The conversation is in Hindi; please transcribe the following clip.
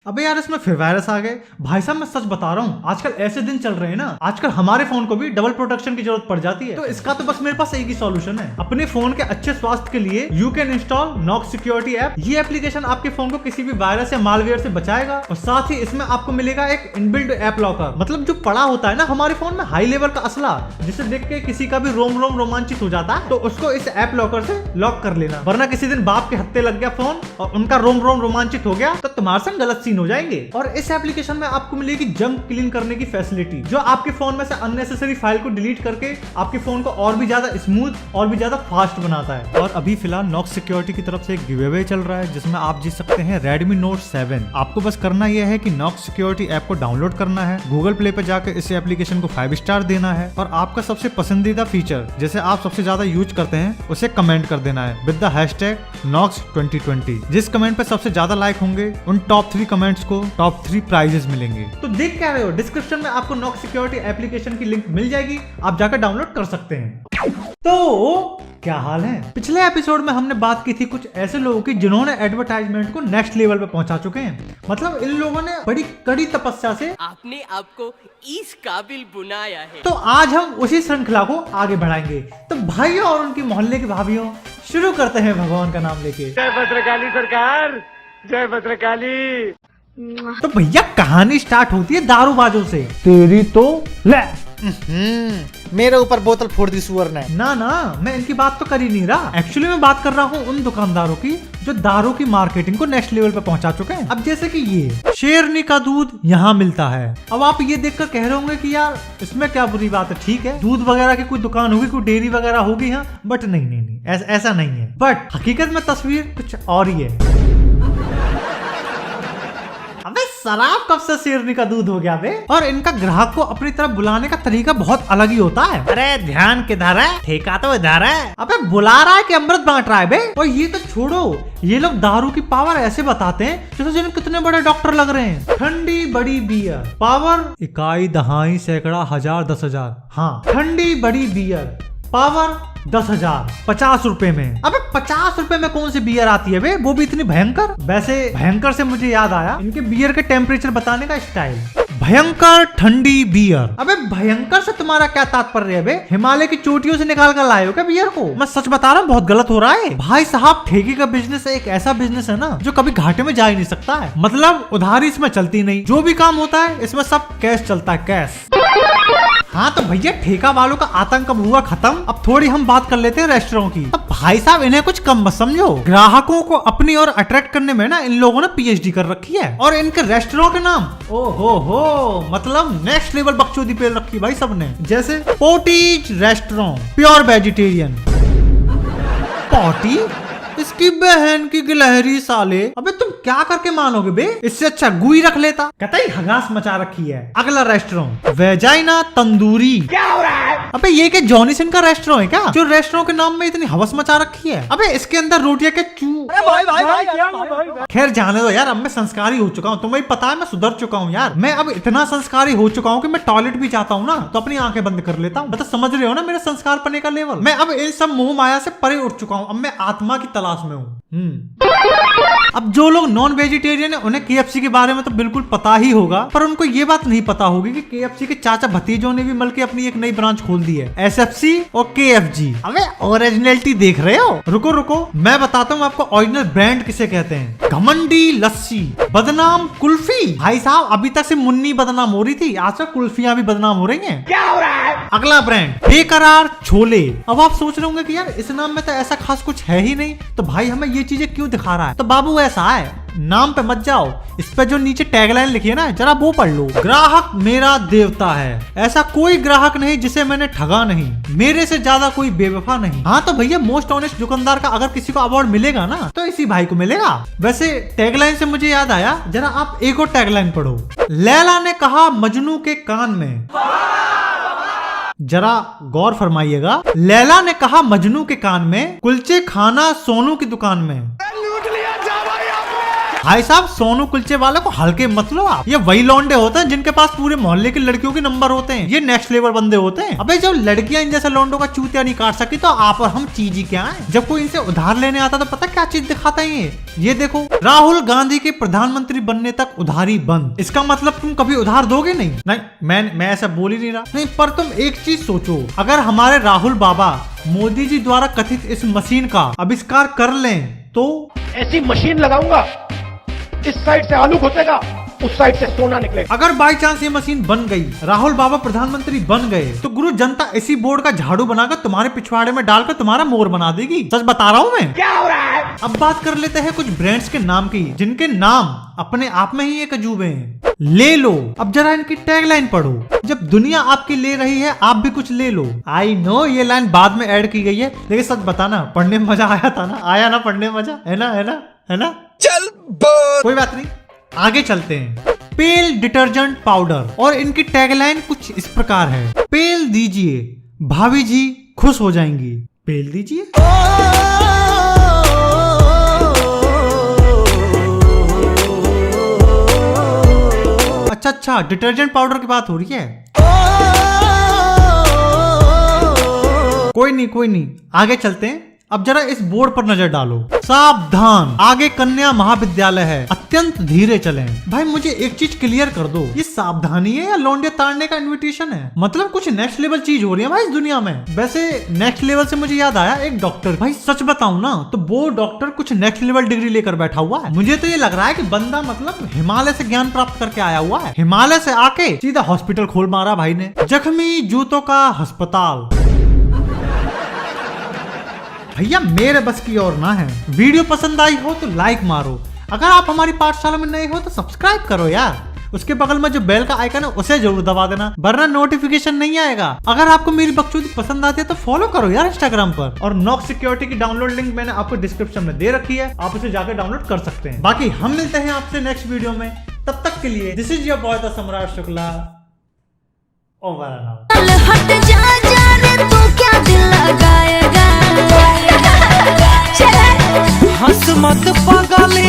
अबे यार इसमें फिर वायरस आ गए। भाई साहब मैं सच बता रहा हूँ, आजकल ऐसे दिन चल रहे हैं ना, आजकल हमारे फोन को भी डबल प्रोटेक्शन की जरूरत पड़ जाती है। तो इसका तो बस मेरे पास एक ही सॉल्यूशन है। अपने फोन के अच्छे स्वास्थ्य के लिए you can install Nox security app. ये एप्लीकेशन आपके फोन को किसी भी वायरस या मालवेयर से बचाएगा और साथ ही इसमें आपको मिलेगा एक इनबिल्ट ऐप लॉकर। मतलब जो पड़ा होता है ना हमारे फोन में हाई लेवल का असला, जिसे देख के किसी का भी रोम रोमांचित हो जाता है, तो उसको इस ऐप लॉकर से लॉक कर लेना, वरना किसी दिन बाप के हत्थे लग गया फोन और उनका रोम रोमांचित हो गया तो तुम्हारे संग गलत सीन हो जाएंगे। और इस एप्लीकेशन में आपको मिलेगी जंक क्लीन करने की फैसिलिटी, जो आपके फोन में से अननेसेसरी फाइल को डिलीट करके आपके फोन को और भी ज्यादा स्मूथ और भी ज्यादा फास्ट बनाता है। और अभी फिलहाल नॉक्स सिक्योरिटी की तरफ से एक गिव अवे चल रहा है जिसमें आप जीत सकते हैं Redmi Note 7। आपको बस करना यह है कि नॉक्स सिक्योरिटी ऐप को डाउनलोड करना है, गूगल प्ले पे जाकर इस एप्लीकेशन को 5 स्टार देना है और आपका सबसे पसंदीदा फीचर जैसे आप सबसे ज्यादा यूज करते हैं उसे कमेंट कर देना है विद द हैशटैग Nox2020। जिस कमेंट पे सबसे ज्यादा लाइक होंगे उन टॉप 3 कमेंट्स को टॉप 3 प्राइजेस मिलेंगे। तो देख क्या रहे हो, डिस्क्रिप्शन में आपको नॉक्स सिक्योरिटी एप्लीकेशन की लिंक मिल जाएगी, आप जाकर डाउनलोड कर सकते हैं। तो क्या हाल है? पिछले एपिसोड में हमने बात की थी कुछ ऐसे लोगों की जिन्होंने एडवर्टाइजमेंट को नेक्स्ट लेवल पे पहुंचा चुके हैं। मतलब इन लोगों ने बड़ी कड़ी तपस्या से आपने आपको इस काबिल बनाया है। तो आज हम उसी श्रृंखला को आगे बढ़ाएंगे। तो भाइयों और उनकी मोहल्ले की भाभियों, शुरू करते हैं भगवान का नाम लेके। जय भद्रकाली सरकार, जय भद्रकाली। तो भैया कहानी स्टार्ट होती है दारूबाजों से। तेरी तो ले मेरे ऊपर बोतल फोड़ दी सुअर ने। ना मैं इनकी बात तो कर ही नहीं रहा। एक्चुअली मैं बात कर रहा हूँ उन दुकानदारों की जो दारू की मार्केटिंग को नेक्स्ट लेवल पे पहुंचा चुके हैं। अब जैसे कि ये शेरनी का दूध यहाँ मिलता है। अब आप ये देखकर कह रहे होंगे कि यार इसमें क्या बुरी बात है, ठीक है दूध वगैरह की कोई दुकान होगी, कोई डेयरी वगैरह होगी, हाँ, बट नहीं ऐसा नहीं है। बट हकीकत में तस्वीर कुछ और ही है। अबे शराब कब से शेरनी का दूध हो गया बे? और इनका ग्राहक को अपनी तरफ बुलाने का तरीका बहुत अलग ही होता है। अरे ध्यान किधर है, ठेका तो इधर है। अबे बुला रहा है कि अमृत बांट रहा है बे? और ये तो छोड़ो, ये लोग दारू की पावर ऐसे बताते हैं जैसे जिन्हें कितने बड़े डॉक्टर लग रहे हैं। ठंडी बड़ी बियर पावर इकाई दहाई सैकड़ा हजार 10,000। हाँ, ठंडी बड़ी बियर पावर 10,000 50 रुपए में। अबे 50 रुपए में कौन सी बियर आती है बे, वो भी इतनी भयंकर। वैसे भयंकर से मुझे याद आया इनके बियर के टेम्परेचर बताने का स्टाइल। भयंकर ठंडी बियर। अबे भयंकर से तुम्हारा क्या तात्पर्य है बे? हिमालय की चोटियों से निकाल कर लाए हो क्या बियर को? मैं सच बता रहा हूँ बहुत गलत हो रहा है भाई साहब। ठेके का बिजनेस एक ऐसा बिजनेस है ना जो कभी घाटे में जा ही नहीं सकता है। मतलब उधारी इसमें चलती नहीं, जो भी काम होता है इसमें सब कैश चलता है, कैश। हाँ तो भैया ठेका वालों का आतंक अब हुआ खत्म। अब थोड़ी हम बात कर लेते हैं रेस्टोरेंट की। अब भाई साहब इन्हें कुछ कम मत समझो। ग्राहकों को अपनी ओर अट्रैक्ट करने में ना इन लोगों ने पीएचडी कर रखी है। और इनके रेस्टोरेंट के नाम ओ हो मतलब नेक्स्ट लेवल बकचोदी पे रखी भाई सबने। जैसे पोटीज रेस्टोरेंट प्योर वेजिटेरियन। पोटी इसकी बहन की गिलहरी साले। अबे तुम क्या करके मानोगे बे? इससे अच्छा गुई रख लेता। कतई हगास मचा रखी है। अगला रेस्टोरेंट वेजाइना तंदूरी। क्या हो रहा है? अबे ये क्या जॉनी सिंह का रेस्टोरेंट है क्या, जो रेस्टोरेंट के नाम में इतनी हवस मचा रखी है? अबे इसके अंदर रोटियां के चू। खैर जाने दो यार, अब मैं संस्कारी हो चुका हूँ, तुम्हें पता है मैं सुधर चुका हूँ यार। मैं अब इतना संस्कारी हो चुका हूँ कि मैं टॉयलेट भी जाता हूँ ना तो अपनी आंखें बंद कर लेता हूँ। मतलब समझ रहे हो ना मेरे संस्कार पने का लेवल। मैं अब इन सब मोह माया से परे उठ चुका हूँ। अब मैं आत्मा की तलाश में हूँ। अब जो लोग नॉन वेजिटेरियन है उन्हें केएफसी के बारे में तो बिल्कुल पता ही होगा, पर उनको ये बात नहीं पता होगी कि केएफसी के चाचा भतीजों ने भी मिलकर अपनी एक नई ब्रांच खोल दी है, एसएफसी और केएफजी। अबे ओरिजिनलिटी देख रहे हो? रुको मैं बताता हूँ आपको ओरिजिनल ब्रांड किसे कहते हैं। घमंडी लस्सी, बदनाम कुल्फी। भाई साहब अभी तक से मुन्नी बदनाम हो रही थी, आज तक कुल्फियां भी बदनाम हो रही हैं। क्या हो रहा है? अगला ब्रांड बेकरार छोले। अब आप सोच रहे होंगे कि यार इस नाम में तो ऐसा खास कुछ है ही नहीं, तो भाई हमें ये चीजें क्यों दिखा रहा है? तो बाबू ऐसा है, नाम पे मत जाओ, इस पे जो नीचे टैगलाइन लिखी है ना जरा वो पढ़ लो। ग्राहक मेरा देवता है, ऐसा कोई ग्राहक नहीं जिसे मैंने ठगा नहीं, मेरे से ज्यादा कोई बेवफा नहीं। हाँ तो भैया मोस्ट ऑनेस्ट दुकानदार का अगर किसी को अवार्ड मिलेगा ना तो इसी भाई को मिलेगा। वैसे टैगलाइन से मुझे याद आया, जरा आप एक और टैगलाइन पढ़ो। लैला ने कहा मजनू के कान में। जरा गौर फरमाइएगा। लैला ने कहा मजनू के कान में, कुलचे खाना सोनू की दुकान में। भाई साहब सोनू कुलचे वाले को हल्के मत लो आप। ये वही लौंडे होते हैं जिनके पास पूरे मोहल्ले की लड़कियों के नंबर होते हैं। ये नेक्स्ट लेवल बंदे होते हैं। अबे जब लड़कियां इन जैसे लौंडों का चूतिया नहीं काट सकी तो आप और हम चीज ही क्या है। जब कोई इनसे उधार लेने आता तो पता क्या चीज दिखाता है ये देखो, राहुल गांधी के प्रधानमंत्री बनने तक उधारी बंद। इसका मतलब तुम कभी उधार दोगे नहीं। मैं ऐसा बोल ही नहीं रहा। नहीं, पर तुम एक चीज सोचो, अगर हमारे राहुल बाबा मोदी जी द्वारा कथित इस मशीन का आविष्कार कर लें तो ऐसी मशीन लगाऊंगा, इस साइड से आलू घुसेगा, उस साइड से सोना निकलेगा। अगर बाई चांस ये मशीन बन गई, राहुल बाबा प्रधानमंत्री बन गए, तो गुरु जनता इसी बोर्ड का झाड़ू बनाकर तुम्हारे पिछवाड़े में डालकर तुम्हारा मोर बना देगी। सच बता रहा हूँ मैं। क्या हो रहा है? अब बात कर लेते हैं कुछ ब्रांड्स के नाम की, जिनके नाम अपने आप में ही एक अजूबे हैं। ले लो। अब जरा इनकी टैगलाइन पढ़ो, जब दुनिया आपकी ले रही है आप भी कुछ ले लो। आई नो ये लाइन बाद में ऐड की गई है, लेकिन सच बताना पढ़ने में मजा आया था ना? आया ना पढ़ने में मजा? है ना, है ना, है ना? चल कोई बात नहीं, आगे चलते हैं। पेल डिटर्जेंट पाउडर, और इनकी टैगलाइन कुछ इस प्रकार है, पेल दीजिए भाभी जी खुश हो जाएंगी। पेल दीजिए। अच्छा, डिटर्जेंट पाउडर की बात हो रही है। कोई नहीं, आगे चलते हैं। अब जरा इस बोर्ड पर नजर डालो, सावधान आगे कन्या महाविद्यालय है, अत्यंत धीरे चलें। भाई मुझे एक चीज क्लियर कर दो, ये सावधानी है या लौंडे ताड़ने का इनविटेशन है? मतलब कुछ नेक्स्ट लेवल चीज हो रही है भाई इस दुनिया में। वैसे नेक्स्ट लेवल से मुझे याद आया, एक डॉक्टर, भाई सच बताऊं ना तो वो डॉक्टर कुछ नेक्स्ट लेवल डिग्री लेकर बैठा हुआ है। मुझे तो ये लग रहा है कि बंदा मतलब हिमालय से ज्ञान प्राप्त करके आया हुआ है। हिमालय से आके सीधा हॉस्पिटल खोल मारा भाई ने। जख्मी जूतों का अस्पताल। भैया मेरे बस की और ना है। वीडियो पसंद आई हो तो लाइक मारो, अगर आप हमारी पाठशाला में नए हो तो सब्सक्राइब करो यार। उसके बगल में जो बेल का आइकन है उसे जरूर दबा देना, वरना नोटिफिकेशन नहीं आएगा। अगर आपको मेरी बकचोदी पसंद आती है तो फॉलो करो यार इंस्टाग्राम पर। और नॉक सिक्योरिटी की डाउनलोड लिंक मैंने आपको डिस्क्रिप्शन में दे रखी है, आप उसे जाकर डाउनलोड कर सकते हैं। बाकी हम मिलते हैं आपसे नेक्स्ट वीडियो में, तब तक के लिए this is your boy the सम्राट शुक्ला। हट जा रे तू क्या दिल लगाएगा। हंस मत पागले